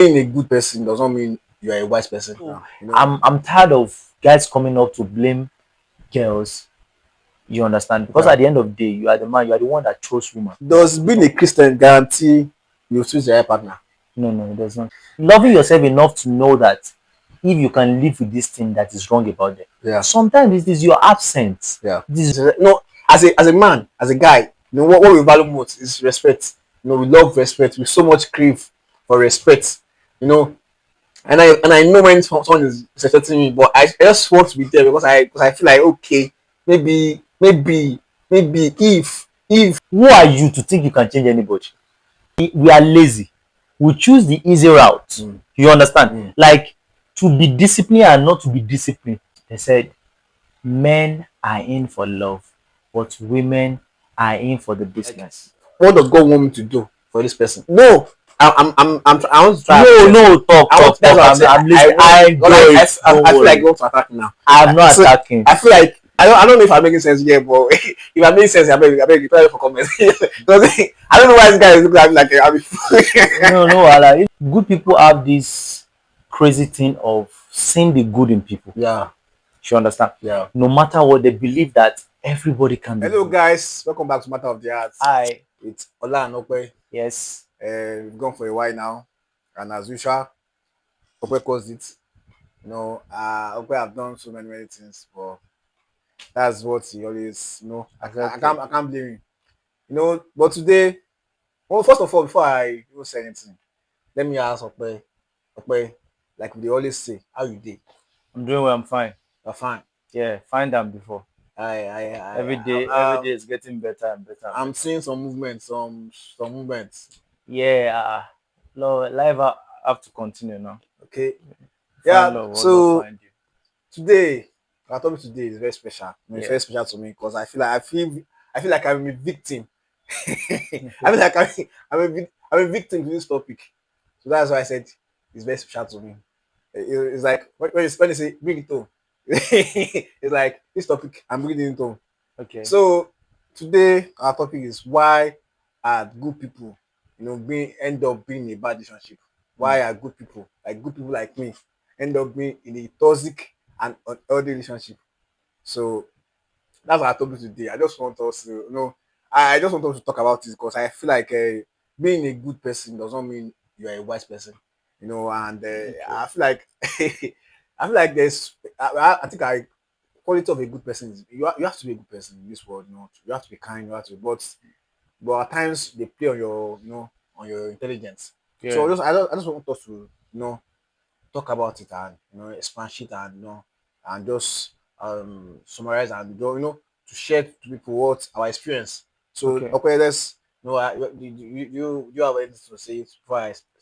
Being a good person does not mean you are a wise person. So, I'm tired of guys coming up to blame girls. You understand? Because at the end of the day, you are the man. You are the one that chose woman. Does being a Christian guarantee you choose the right partner? No, no, it does not. Loving yourself enough to know that if you can live with this thing that is wrong about them. Yeah. Sometimes it is your absence. Yeah. No, as a man, as a guy, what we value most is respect. We love respect. We so much crave for respect. And I know when someone is respecting me, but I just want to be there because I feel like, okay, maybe if Who are you to think you can change anybody? We are lazy. We choose the easy route. You understand? Like, to be disciplined and not to be disciplined. They said men are in for love, but women are in for the business. what does God want me to do for this person? No, I want to try. No, talk, I want. talk, That's talk. what I'm saying. I'm listening. I enjoy it. I feel like you want to attack me now. I'm not So, attacking. I feel like I don't know if I'm making sense here, but if I'm making sense, I beg you try for comments. Because I don't know why this guy is looking at me like No, Allah. Good people have this crazy thing of seeing the good in people. Yeah. You understand? Yeah. No matter what, they believe that everybody can be. Hello, guys. Welcome back to Matter of the Arts. Hi. It's Ola Ope. Yes. We've gone for a while now, and as usual, Ope calls it. Ope have done so many things, but that's what he always. I can't blame him. But today, well, first of all, before I say anything, let me ask Ope, like they always say, how you did? I'm doing well. I'm fine. You're fine. Yeah, fine than before. Every day is getting better and better. I'm seeing some movement, some movements. Yeah, life have to continue now. Okay. Find Yeah. love, So find you. today, our topic today is very special. It's very special to me because I feel like I'm a victim. I feel like I'm a victim to this topic. So that's why I said it's very special to me. It's like when you say bring it home, it's like this topic I'm bringing it home. Okay. So today our topic is why are good people, end up being in a bad relationship. Why are good people like me end up being in a toxic and unhealthy relationship? So that's our topic today. I just want us to I just want us to talk about it because I feel like being a good person does not mean you are a wise person. And I feel like there's I think quality of a good person is you have to be a good person in this world. You have to be kind. You have to, but at times they play on your on your intelligence. Yeah. So I just want us to talk about it and expand it and and just summarize and to share to people what our experience. So okay, let's you have anything to say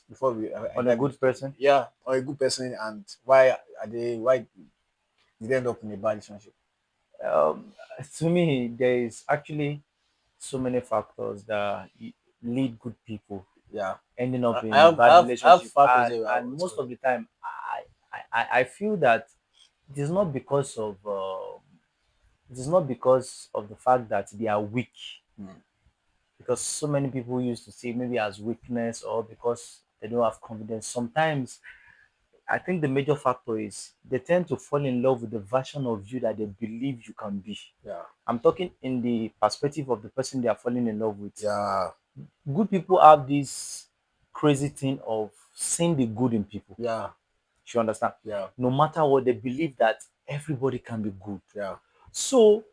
before we on a good person? Yeah, on a good person and why did they end up in a bad relationship? To me, there is actually so many factors that lead good people ending up in bad relationship, and most of the time I feel that it is not because of the fact that they are weak, because so many people used to see maybe as weakness or because they don't have confidence. Sometimes I think the major factor is they tend to fall in love with the version of you that they believe you can be. Yeah. I'm talking in the perspective of the person they are falling in love with. Yeah. Good people have this crazy thing of seeing the good in people. Yeah. You understand? Yeah. No matter what, they believe that everybody can be good. Yeah. So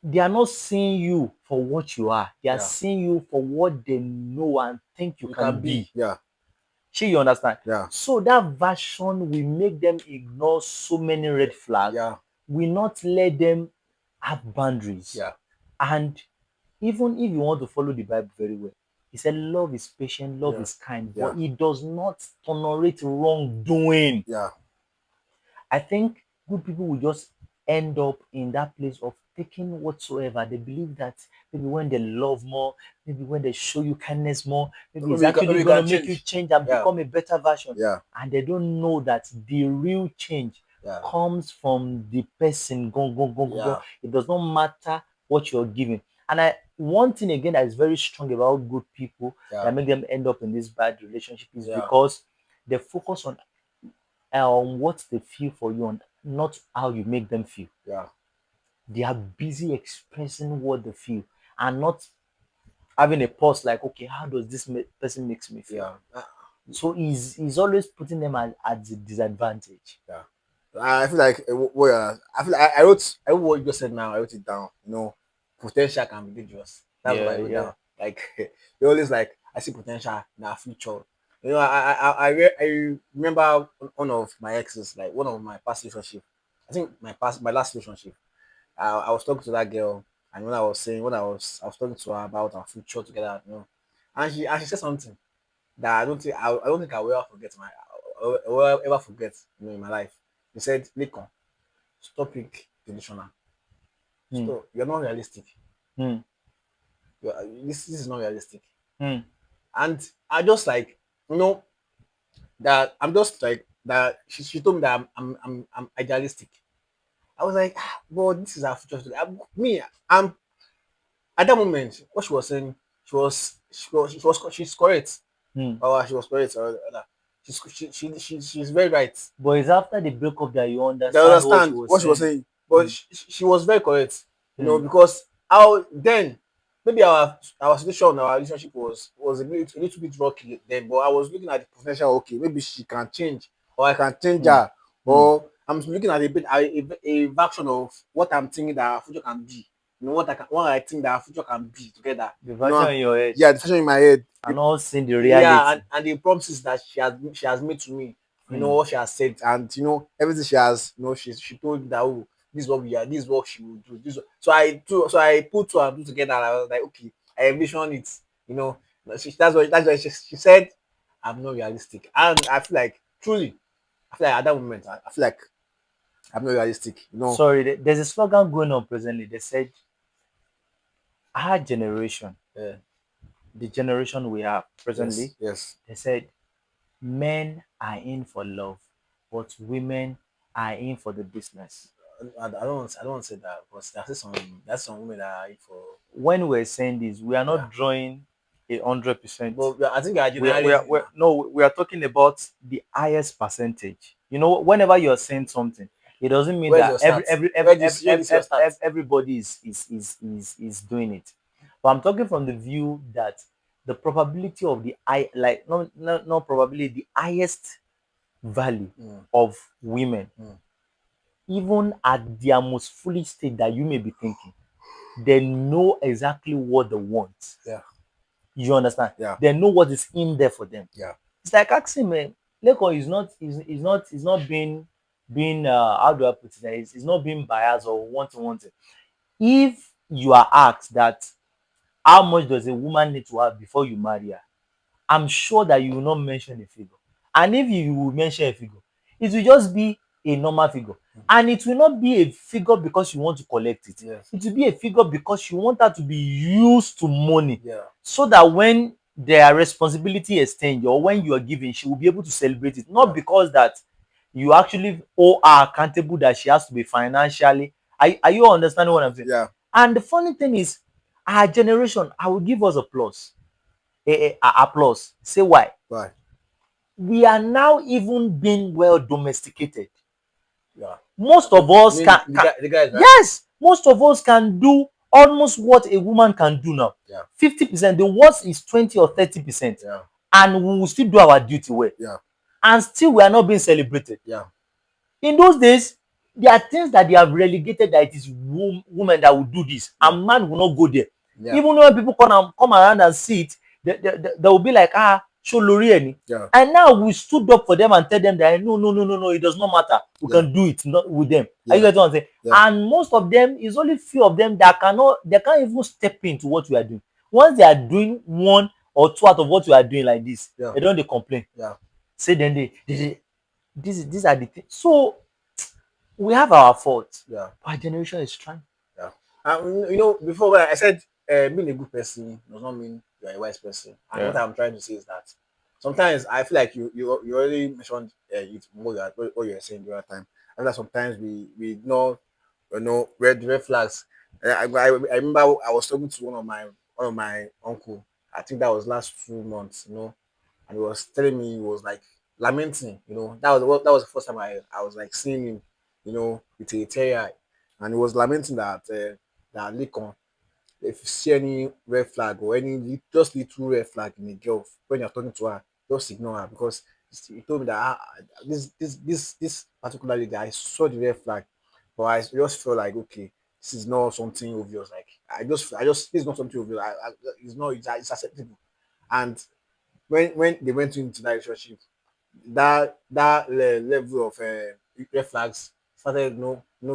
they are not seeing you for what you are. They are Yeah. seeing you for what they know and think you can be. Yeah. You understand? Yeah. So that version will make them ignore so many red flags. Yeah. Will not let them have boundaries. Yeah. And even if you want to follow the Bible very well, he said love is patient, love is kind, but it does not tolerate wrongdoing. Yeah. I think good people will just end up in that place of taking whatsoever. They believe that maybe when they love more, maybe when they show you kindness more, maybe it's actually going to make you change and become a better version. Yeah. And they don't know that the real change comes from the person. Go. It does not matter what you're giving. And one thing again that is very strong about good people that make them end up in this bad relationship is because They focus on what they feel for you and not how you make them feel. Yeah. They are busy expressing what they feel and not having a pause like, okay, how does this person makes me feel? Yeah. So he's always putting them at the disadvantage. Yeah. I feel like I feel like I wrote what you just said now. I wrote it down. Potential can be dangerous. That's what Yeah, I wrote yeah. down. Like you always like I see potential in our future. I remember one of my exes, like one of my past relationship. I think my last relationship. I was talking to that girl, and when I was talking to her about our future together, and she said something that I don't think I will ever forget I will ever forget, in my life. He said, Lincoln, stop being delusional. Hmm. Stop. You're not realistic. Hmm. This is not realistic. Hmm. And I just like, you know, that I'm just like that. She told me that I'm idealistic. I was like, but this is our future. I'm at that moment. What she was saying, she's correct. Hmm. Oh, she was correct. She's very right. But it's after the breakup that you They understand what she understand was what she was saying. saying, but Hmm. she was very correct, Hmm. because how then maybe our situation, our relationship was a little bit rocky then, but I was looking at the potential. Okay, maybe she can change, or I can change Hmm. her, Hmm. or I'm looking at a version of what I'm thinking that our future can be. What I think that our future can be together. The version in your head Yeah, the version in my head. and not seeing the Yeah, reality. and the promises that she has made to me, Hmm. what she has said, and everything she has, she told me that, oh, this is what we are, this is what she will do, so I put two and two together, and I was like, okay, I envision it, you know that's why she said I'm not realistic, and I feel like truly, I feel like at that moment, I feel like I'm not realistic, Sorry, there's a slogan going on presently. They said our generation, yeah, the generation we have yes, presently, yes. they said men are in for love, but women are in for the business. I don't want to say that, because there's some women that are in for. When we're saying this, we are Yeah, not drawing 100%. but I think I We generalizing are now. no, we are talking about the highest percentage. Whenever you're saying something, it doesn't mean Where's that your stats? Where do you see your stats? everybody is doing it. But I'm talking from the view that the probability of the high, like no probability, the highest value Mm, of women, mm. even at their most foolish state that you may be thinking, they know exactly what they want. Yeah, You understand? yeah, They know what is in there for them. yeah, It's like asking me, Leko is not being how do I put it? It's not being biased or wanting. If you are asked that how much does a woman need to have before you marry her, I'm sure that you will not mention a figure. And if you will mention a figure, it will just be a normal figure. And it will not be a figure because you want to collect it. yes, It will be a figure because you want her to be used to money. yeah, So that when their responsibility extend or when you are giving, she will be able to celebrate it. Not yeah, because that you actually owe her accountable that she has to be financially. Are you understanding what I'm saying? yeah. And the funny thing is, our generation, I will give us a plus applause. Say why? Right. We are now even being well domesticated. Yeah. Most You of us mean the can guys, right? yes, most of us can do almost what a woman can do now. Yeah, 50%, the worst is 20 or 30%, yeah, and we will still do our duty well. yeah, And still we are not being celebrated. yeah, In those days, there are things that they have relegated that it is women that will do this, yeah, and man will not go there. yeah, Even when people come around and see it, they will be like, show Lori any. yeah, And now we stood up for them and tell them that no, it does not matter. We yeah, can do it not with them. Are you yeah, getting what I'm saying? yeah, And most of them is only few of them that they can't even step into what we are doing. Once they are doing one or two out of what we are doing like this, yeah, they don't they complain. yeah, Say then these are the things. So we have our faults. yeah, Our generation is trying. yeah. Before, when I said being a good person does not mean you're a wise person. And what Yeah. I'm trying to say is that sometimes I feel like you already mentioned it more than what you're saying the other time. I feel like sometimes we ignore, red flags. I remember I was talking to one of my uncle. I think that was last 2 months, and he was telling me, he was like, lamenting. That was the first time I was like seeing him, with a teary eye, and he was lamenting that Lincoln, if you see any red flag or just little red flag in a girl when you're talking to her, just ignore her because he told me that this particular lady, I saw the red flag, but I just felt like, okay, this is not something obvious. Like I just this is not something obvious. It's not it's acceptable. And when they went into that relationship, that level of red flags started,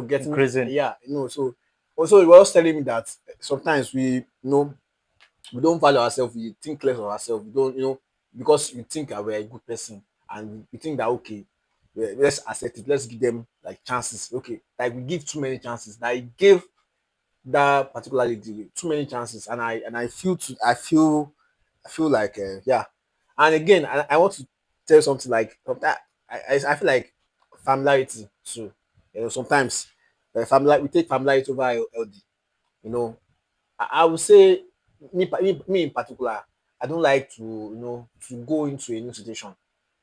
getting, Increasing. yeah, so also he was telling me that sometimes we don't value ourselves, we think less of ourselves, we don't, because we think that we're a good person, and we think that, okay, let's accept it, let's give them like chances, okay, like we give too many chances. That I gave that particular lady too many chances, and I feel like, yeah. And again, I want to tell you something like that. I feel like familiarity too. Sometimes we take familiarity over LD. You know, I would say, me in particular, I don't like to go into a new situation.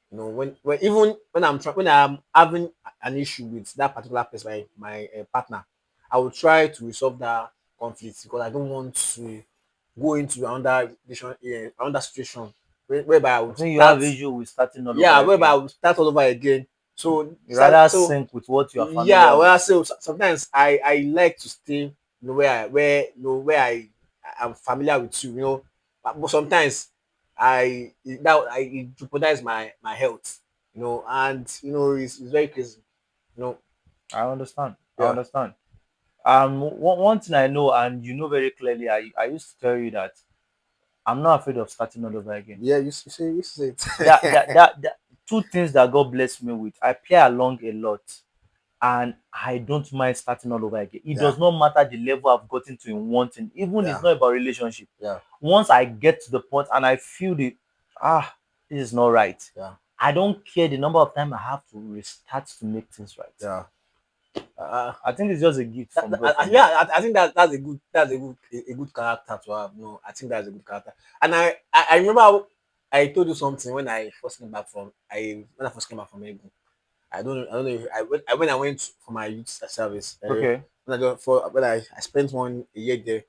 When even when I'm having an issue with that particular person, my partner, I will try to resolve that conflict because I don't want to go into another situation whereby I I would think you have start, issue with starting all over yeah, whereby I again. would start all over again. So You rather so sync with what you are yeah, familiar with. well, so sometimes I like to stay, where I am familiar with you, but sometimes it jeopardize my health, and it's very crazy, you know. I understand. I Yeah, understand. One thing I know, and you know very clearly, I used to tell you that I'm not afraid of starting all over again. yeah. You say That it. that that, that two things that God blessed me with. I play along a lot, and I don't mind starting all over again. It Yeah, does not matter the level I've gotten to in one thing. Even it's yeah, not about relationship. yeah, Once I get to the point and I feel this is not right. yeah, I don't care the number of time I have to restart to make things right. yeah. Uh, I think it's just a gift from God for me. yeah, I think that's a good character to have. No, I think that's a good character. And I remember I told you something when I first came back from Enugu. I don't know if when I went for my youth service. Okay. When I spent a year there,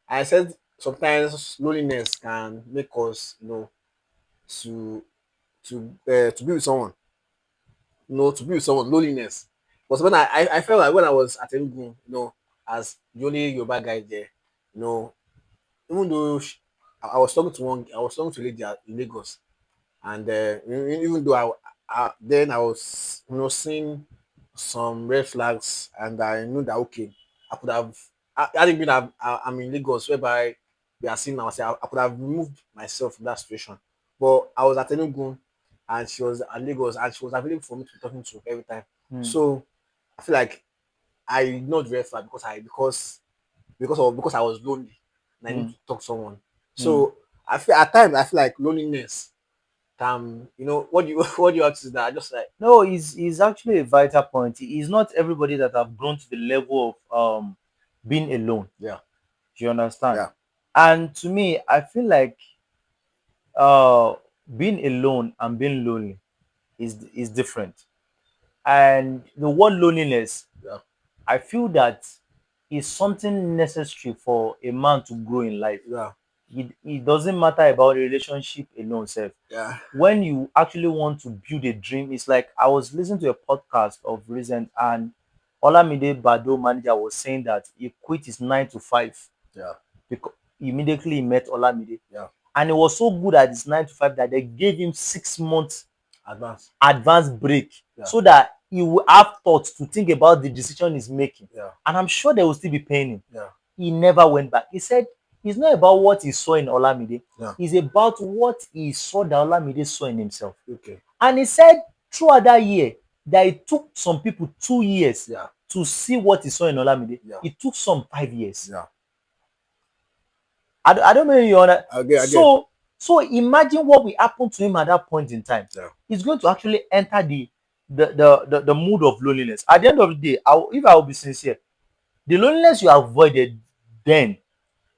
I said sometimes loneliness can make us, to to be with someone, loneliness. Because when I felt like when I was at Enugu, as the only Yoruba guy there, you know, even though I was talking to a lady in Lagos, and even though then I was, seeing some red flags, and I knew that, okay, I could have, had it been I'm in Lagos, whereby we are seeing ourselves, I could have removed myself from that situation. But I was at Enugu, and she was at Lagos, and she was available for me to be talking to every time. Hmm. So I feel like I ignored red flag because I was lonely and I need Hmm. to talk to someone. Hmm. So at times I feel like loneliness can, what do you what do you have to say that? I just like, No, is actually a vital point. It's not everybody that have grown to the level of being alone. yeah, Do you understand? yeah, And to me, I feel like uh being alone and being lonely is different. And the word loneliness, yeah, I feel that is something necessary for a man to grow in life. yeah, It doesn't matter about relationship alone self. yeah, When you actually want to build a dream, it's like I was listening to a podcast of recent, and Olamide Bado manager was saying that he quit his 9 to 5 yeah, because immediately he met Olamide. yeah. And he was so good at his 9 to 5 that they gave him 6 months Advance. advance break Yeah, so that he will have thoughts to think about the decision he's making. yeah, And I'm sure they will still be paying him. yeah, He never went back. He said it's not about what he saw in Olamide, yeah. it's about what he saw that Olamide saw in himself. Okay. And he said throughout that year that it took some people 2 years Yeah, to see what he saw in Olamide. yeah, It took some 5 years. yeah. I don't know if you understand. I get. So imagine what will happen to him at that point in time. Yeah, He's going to actually enter the mood of loneliness. At the end of the day, if I will be sincere, the loneliness you avoided then,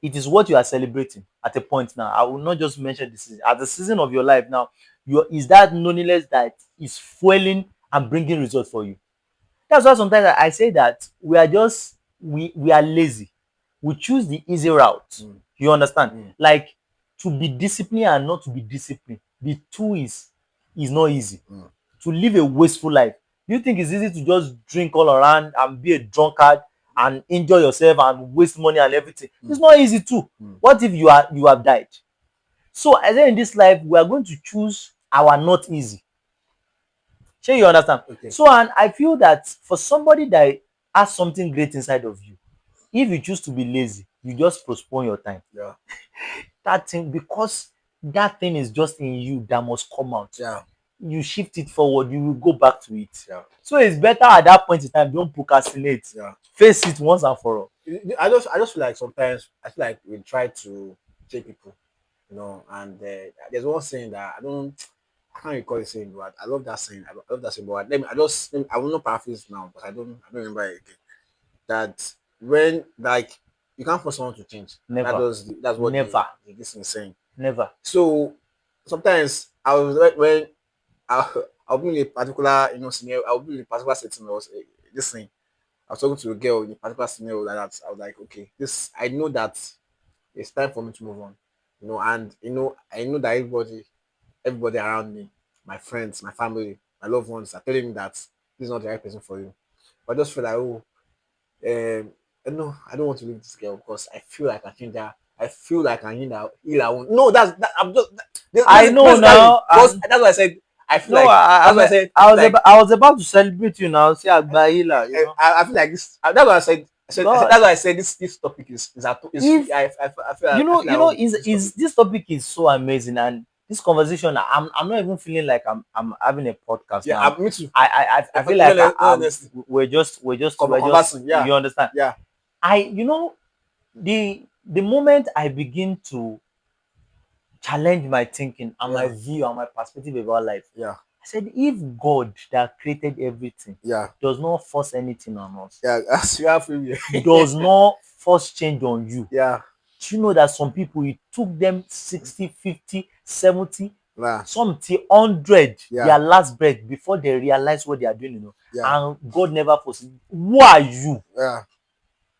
it is what you are celebrating at a point now. I will not just mention the season. At the season of your life now, is that loneliness that is fueling and bringing results for you. That's why sometimes I say that we are lazy. We choose the easy route. You understand? Like, to be disciplined and not to be disciplined. The two is not easy. To live a wasteful life. Do you think it's easy to just drink all around and be a drunkard and enjoy yourself and waste money and everything? It's not easy too. What if you have died? So I think in this life we are going to choose our not easy. Shey you understand? Okay. So, and I feel that for somebody that has something great inside of you, if you choose to be lazy, you just postpone your time. Yeah. That thing, because that thing is just in you that must come out. Yeah. You shift it forward, you will go back to it. Yeah. So it's better at that point in time, don't procrastinate. Yeah. Face it once and for all. I just feel like sometimes I feel like we try to change people, and there's one saying that I can't recall the saying, but I love that saying. I love that saying, but I will not paraphrase now because I don't remember it again. That when, like, you can't force someone to change. Never. That's what Never. this is saying. Never. So sometimes when I'll be in a particular scenario, I'll be in a particular setting. I was this thing. I was talking to a girl in a particular scenario like that. I was like, okay, this I know that it's time for me to move on. And I know that everybody around me, my friends, my family, my loved ones are telling me that this is not the right person for you. But I just feel like, no, I don't want to leave this girl because I feel like I change her. I feel like I need her. Heal her wound. No, I'm just. I know now. Because that's what I said. I feel No, like that's what I said. I was about to celebrate you now. See, Agbaila, you know. I feel like this. That's what I said. God. That's why I said this topic is If I feel you like, I know, feel like is this topic is so amazing, and this conversation, I'm not even feeling like I'm having a podcast yeah, now. me too. I feel like Honestly, we're just conversing. Yeah, you understand. yeah, The moment I begin to challenge my thinking and my yeah, view and my perspective about life, yeah, I said, if God that created everything yeah, does not force anything on us, yeah. As you have free will. does not force change on you, Yeah, do you know that some people, it took them 60, 50, 70, nah, some till 100, yeah, their last breath before they realize what they are doing, yeah, and God never forces. Who are you? yeah.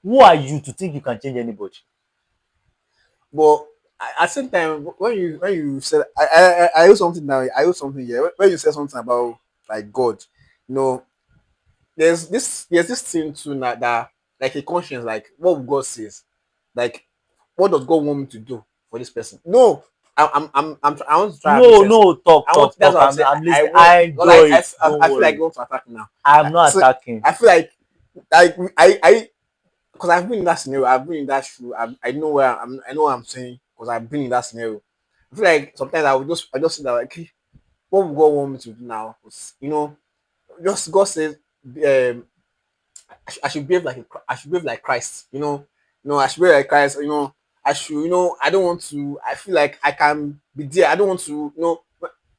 Who are you to think you can change anybody? But at the same time, when you said I heard something now. I heard something here. When you said something about like God, you know, there's this thing too now that, like, a conscience, like what God says, like what does God want me to do for this person? No, I want to try and make No, sense. no, talk, I want talk, That's talk. what I'm saying. I'm I listening. want, I because I enjoy I, it. I Don't I feel like worry. going to attack now. I'm not So attacking. I feel like I because I've been in that scenario. I've been in that shoe. I know where I know what I'm saying because I've been in that scenario. I feel like sometimes I just say that, like, "Okay, what would God want me to do now?" Just God says, I should behave like I should behave like Christ. I should behave like Christ. I should. I don't want to. I feel like I can be there. I don't want to.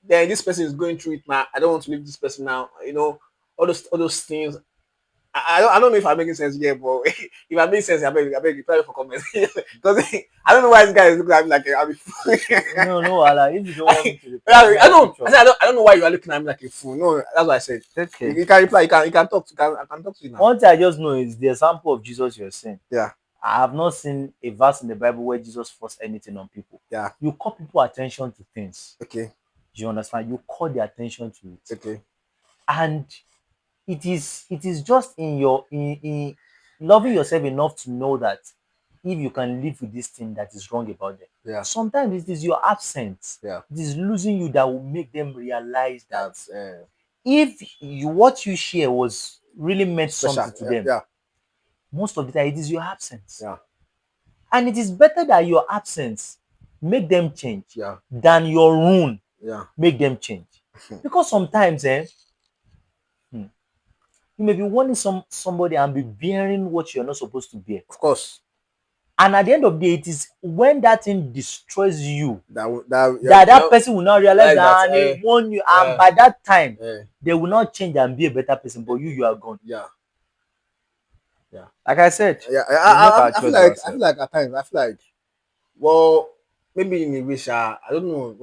Then this person is going through it now. I don't want to leave this person now. All those things. I don't know if I'm making sense here, but if I make sense, I beg you private for comments because I don't know why this guy is looking at me like I'm a fool. No, no, Allah. If you don't want me to reply, I know. I said I don't know why you are looking at me like a fool. No, that's what I said. okay. You can reply. You can talk. I can talk to you now. One thing I just know is the example of Jesus you're saying. Yeah. I have not seen a verse in the Bible where Jesus forced anything on people. Yeah. You call people attention to things. Okay. Do you understand? You call their attention to it. Okay. And it is just in loving yourself enough to know that if you can live with this thing that is wrong about them. Yeah. Sometimes it is your absence. Yeah. It is losing you that will make them realize that That's if what you share was really meant special. something to them, Yeah. most of the time it is your absence. Yeah. And it is better that your absence make them change Yeah. than your ruin Yeah. make them change. Because sometimes you may be warning somebody and be bearing what you're not supposed to bear. Of course. And at the end of the day, it is when that thing destroys you That that person will not realize that, and they warn you, and by that time they will not change and be a better person, but you are gone. Yeah. Yeah. Like I said, Yeah. I feel like at times well, maybe in a wish, I don't know,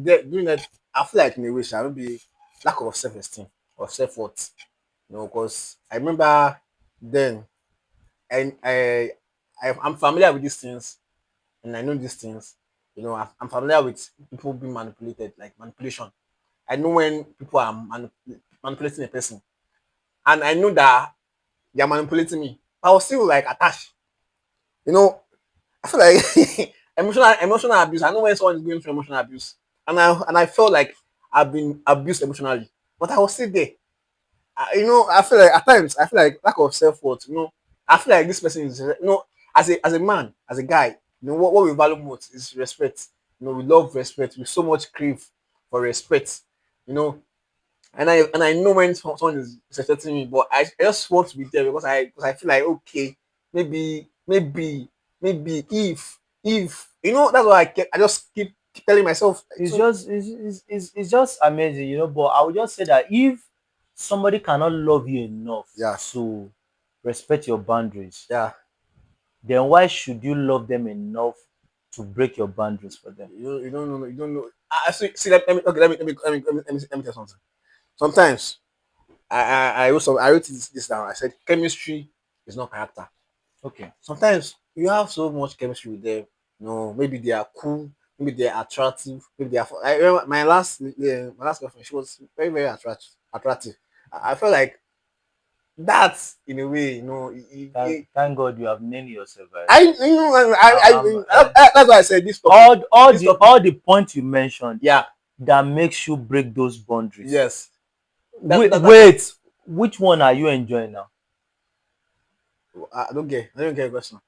during that I feel like in a way, shall be lack of self-esteem or self-worth. Because I remember then, and I'm familiar with these things, and I know these things. I'm familiar with people being manipulated, like manipulation. I know when people are manipulating a person, and I know that they are manipulating me. I was still like attached. You know, I feel like emotional abuse. I know when someone is going through emotional abuse, and I felt like I've been abused emotionally, but I was still there. I feel like at times I feel like lack of self worth. I feel like this person is as a man, as a guy. What we value most is respect. We love respect. We so much crave for respect. You know, and I know when someone is respecting me, but I just want to be there because I feel like okay, maybe if that's why I just keep telling myself. It's So just it's just amazing, But I would just say that if somebody cannot love you enough yeah, to respect your boundaries, yeah. then why should you love them enough to break your boundaries for them? You don't know. See, let me tell you something. Sometimes I wrote this down. I said chemistry is not character. Okay. Sometimes you have so much chemistry with them. Maybe they are cool, maybe they are attractive, maybe they are. I remember my last girlfriend. She was very very attractive. I felt like that in a way. Thank God you have named yourself. That's why I said this topic. All This the topic, all the points you mentioned yeah, that makes you break those boundaries. yes. Wait, wait, which one are you enjoying now? I don't get a question.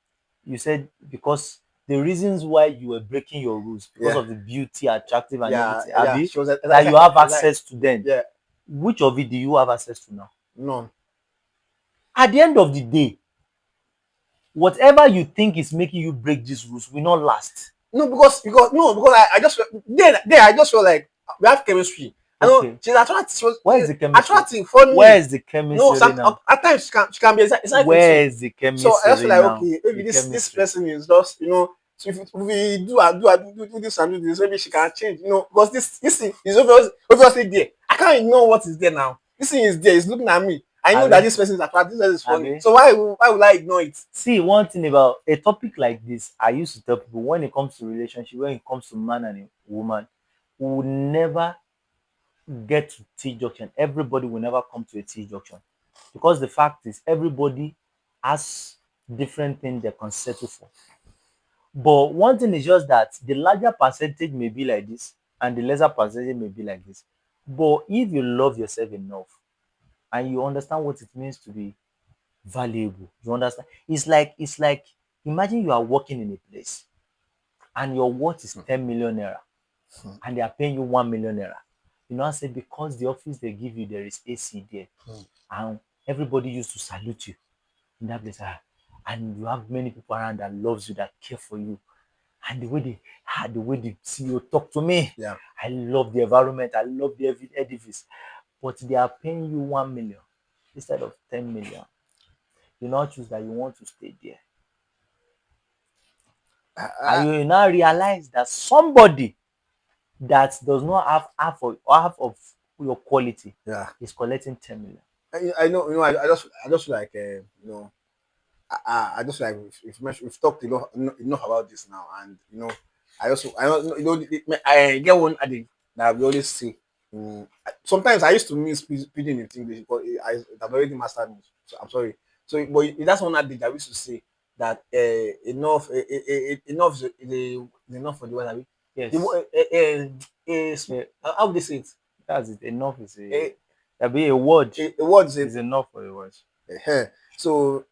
You said because the reasons why you were breaking your rules because Yeah, of the beauty, attractive, and yeah, everything, yeah. Abby, She was that you have like access to them. yeah, Which of it do you have access to now? none. At the end of the day, whatever you think is making you break these rules will not last. No, because I just I just felt like we have chemistry. I know Okay. she's attractive. Where is She's the chemistry? attractive, Where funny. is the chemistry now? At times she can be exciting too. Where is the So I just feel chemistry like now? okay, The maybe this chemistry. person is just So if we do this and do this, maybe she can change. Because this thing is obviously there. I can't ignore what is there now. This thing is there. It's looking at me. I know that Abi, this person is attractive. This person is funny. Abi. So why would I ignore it? See, one thing about a topic like this, I used to tell people when it comes to relationship, when it comes to man and a woman, we will never get to T junction. Everybody will never come to a T junction. Because the fact is, everybody has different things they can settle for. But one thing is just that the larger percentage may be like this, and the lesser percentage may be like this. But if you love yourself enough and you understand what it means to be valuable, you understand? It's like imagine you are working in a place and your worth is 10 million naira and they are paying you 1 million naira. I say because the office they give you there is AC there and everybody used to salute you in that place. And you have many people around that loves you, that care for you. And the way the CEO talk to me, Yeah. I love the environment, I love the edifice. But they are paying you 1 million instead of 10 million. You now choose that you want to stay there. And you now realize that somebody that does not have half of your quality Yeah. is collecting 10 million. I know. I just feel like I just like we've talked enough about this now, and I get one adage that we always say. Sometimes I used to miss speaking in English because I've already mastered it. So I'm sorry. So, but that's one adage that we used to say that enough is enough for the word. The Yes. wo- Eh, how would they say it? that's it. Enough is A, a be a word a word is a is enough for a word. so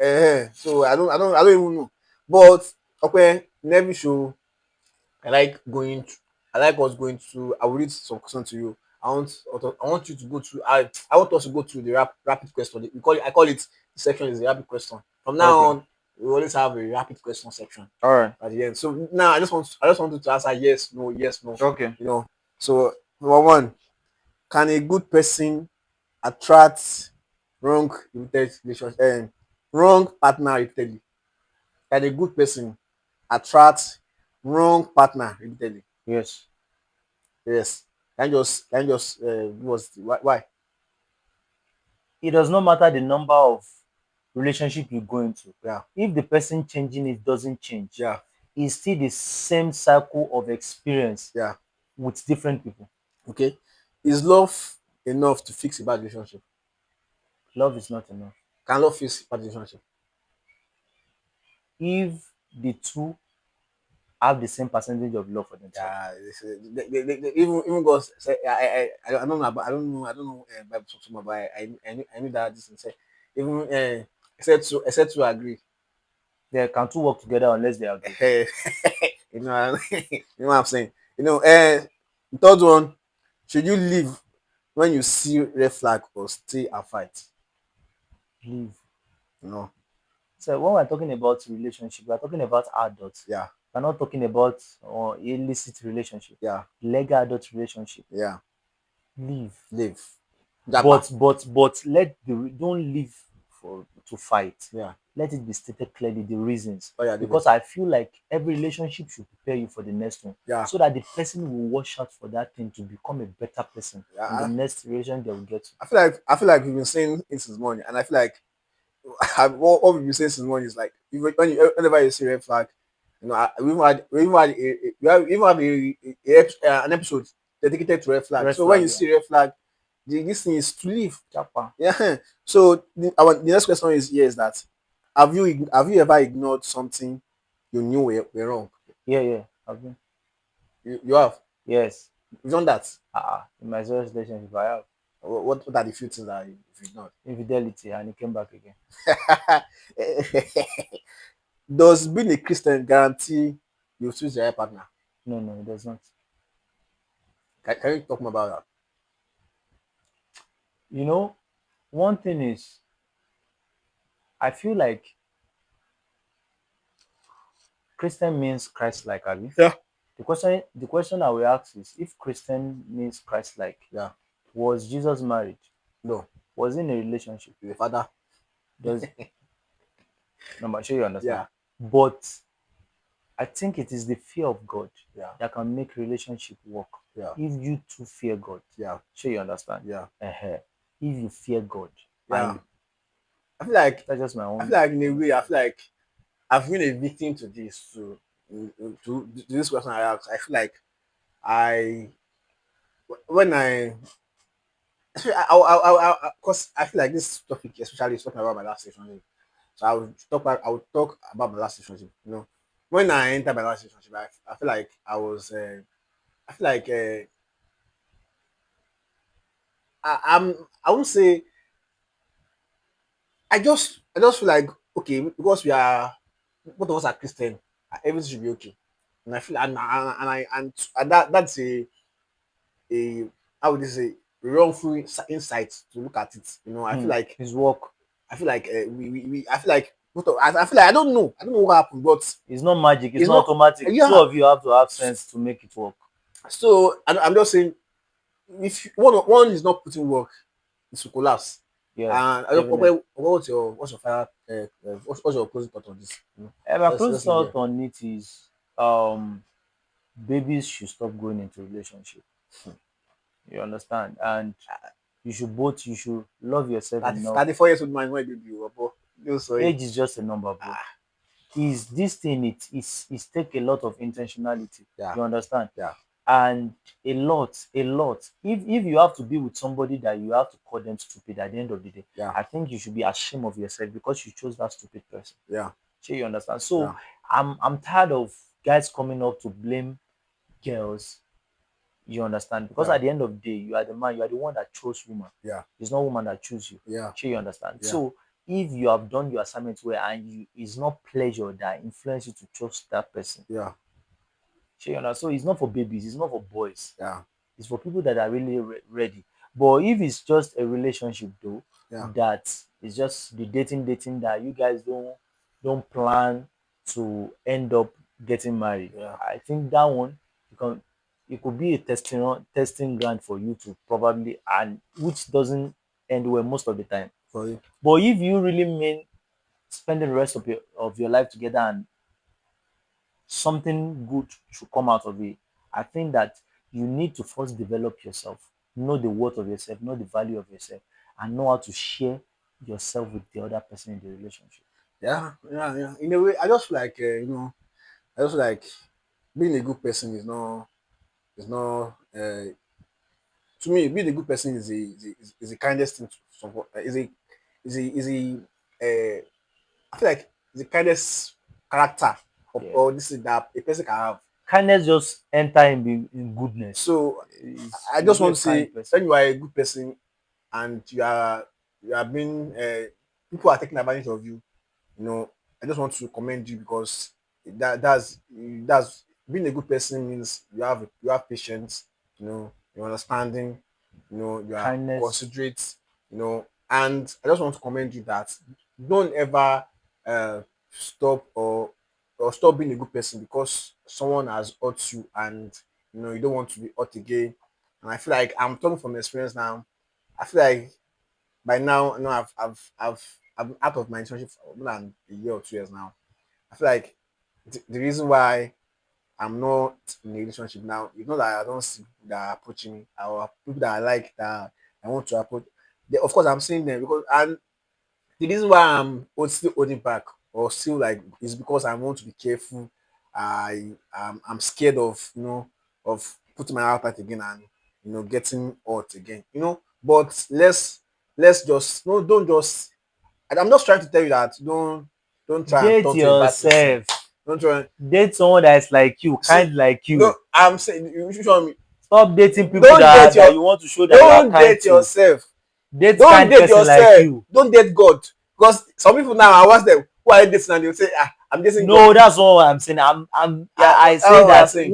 I don't even know. But okay, never show. I like going. I like us going to. I will read some question to you. I want you to go to. I want us to go to the rapid question. We call it. I call it. The section is the rapid question. From now Okay. on, we always have a rapid question section All right. at the end. So now I just want you to answer yes, no, yes, no. Okay. So number one, can a good person attract wrong repeated relationship wrong partner repeatedly? Can a good person attract wrong partner repeatedly? Yes. Yes. why? It does not matter the number of relationship you go into. Yeah. If the person changing it doesn't change, Yeah. it's still the same cycle of experience Yeah. with different people. Okay. Is love enough to fix a bad relationship? Love is not enough. Can love fix a bad relationship? If the two have the same percentage of love for themselves. Yeah, even God say I don't know about I don't know Bible so much, but I knew that this thing say even except to agree. They can two work together unless they agree. You know you know what I'm saying. The third one, should you leave when you see red flag or stay and fight? Leave. No. So when we're talking about relationship, we're talking about adults. Yeah. We're not talking about illicit relationship. Yeah. Legal adult relationship. Yeah. Leave. Leave. Japa. But let the don't leave for to fight. Yeah. Let it be stated clearly the reasons. Oh yeah, leave it. Because I feel like every relationship should prepare you for the next one. Yeah. So that the person will watch out for that thing to become a better person in the Yeah. next relation they will get to. I feel like we've been saying it since morning, and I feel like what we've been saying since morning is like whenever you see red flag, you know, we even had an episode dedicated to red flag. Red So when flag, you yeah. see red flag, this thing is to leave. Japa. Yeah. So the next question is here is that have you ever ignored something you knew were wrong? Yeah. I've been. You have. Yes. You've done that. In my serious relationship, I have What are the few things that you've ignored? infidelity and it came back again. Does being a Christian guarantee you choose the right partner? No, it does not. Can you talk more about that? You know, one thing is, I feel like Christian means Christ-like, Abi. Yeah. The question I will ask is, if Christian means Christ-like, Yeah. was Jesus married? No. Was he in a relationship? You're a father. Does no, I'm sure you understand. Yeah. But I think it is the fear of God Yeah. that can make relationship work. Yeah. If you too fear God, Yeah. sure you understand. Yeah. If you fear God, Yeah. and I feel like that's just my I own. feel like in a way, I feel like I've been a victim to this to this question I asked. I feel like I when I because I feel like this topic especially is talking about my last relationship. So I would talk about my last relationship. You know, when I entered my last relationship, I feel like I feel like I won't say I just feel like okay because we are both of us are Christian, everything should be okay. And I feel and that's a how would you say wrongful insight to look at it. You know, His work I feel like I feel like I feel like I don't know what happened, but is not magic. It's it's not not automatic. Two yeah. of you have to have sense to make it work. So I'm just saying if one is not putting work, it will collapse. Yeah, And I don't definitely. what's your final what's your closing thought on this? You know, My close let's leave thought there. on it is babies should stop going into relationship. You understand? And you should love yourself enough. 34 years old man why did you but no sorry. Age is just a number, bro. Is this thing it's take a lot of intentionality. Yeah, You understand? yeah, And a lot. If you have to be with somebody that you have to call them stupid at the end of the day, yeah, I think you should be ashamed of yourself because you chose that stupid person. yeah, Sure, you understand? So yeah, I'm tired of guys coming up to blame girls. You understand? Because yeah, at the end of the day, you are the man, you are the one that chose woman. yeah, It's not woman that choose you. yeah, Sure, you understand? yeah, So if you have done your assignment well and it's not pleasure that influence you to trust that person, yeah, sure, you understand? So it's not for babies, it's not for boys. yeah, It's for people that are really ready. But if it's just a relationship though, yeah, that is just the dating that you guys don't plan to end up getting married. yeah. I think that one because it could be a testing ground for you to probably and which doesn't end well most of the time. For you. But if you really mean spending the rest of your life together and something good should come out of it, I think that you need to first develop yourself, know the worth of yourself, know the value of yourself, and know how to share yourself with the other person in the relationship. Yeah, yeah, yeah. In a way, I just feel like I just feel like being a good person is not to me. Being a good person is the kindest thing to support. Is a I feel like the kindest character Yeah. or this is that a person can have. Kindness just enter in goodness. So I You'll just be a want to kind say person. when you are a good person and you are being people are taking advantage of you, you know, I just want to commend you because that's being a good person means you have patience, you know, you're understanding, you know, you are Kindness. considerate, you know, and I just want to commend you that don't ever stop or stop being a good person because someone has hurt you and you know you don't want to be hurt again. And I feel like I'm talking from experience now. I feel like by now, you know, I'm out of my relationship for more than a year or 2 years now. I feel like the reason why I'm not in a relationship now is not that I don't see people that are approaching me or people that I like that I want to approach. Of course, I'm seeing them because and the reason why still holding back or still like is because I want to be careful. I'm scared of of putting my heart out again and getting hurt again. But let's just no don't just and I'm just trying to tell you that don't try and Date talk to a bad person. yourself. Don't try Date someone that is like you, see kind like no you. I'm saying you should show me Stop dating people don't date that your you want to show that you are don't kind date to. yourself. Date Don't kind date person like yourself. you. Don't date God. Because some people now I watch them who are you dating and they'll say, I'm dating God. No, that's not what I'm saying. Yeah, I that's say what I'm that saying.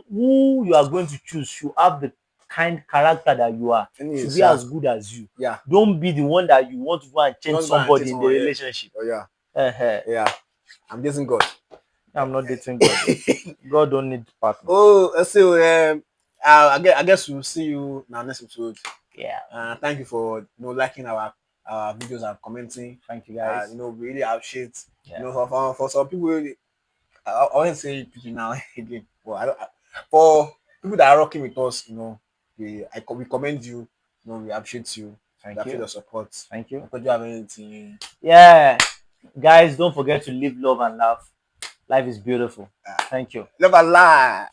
who you are going to choose should have the kind character that you are, should Anyways, be yeah, as good as you. yeah. Don't be the one that you want to go and You change want to go and date somebody in the someone, yeah. relationship. Oh yeah, Uh-huh. yeah. I'm dating God. I'm not dating God. God don't need partner. So I guess we'll see you in our next episode. Yeah. Thank you for liking our videos and commenting. Thank you guys. We really appreciate. Yeah. For some people, I won't say people now again, but for people that are rocking with us, we commend you. We appreciate you. We Thank appreciate you. your support. Thank you. Because you have anything. Yeah. Guys, don't forget to live, love, and laugh. Life is beautiful. Thank you. Love Allah.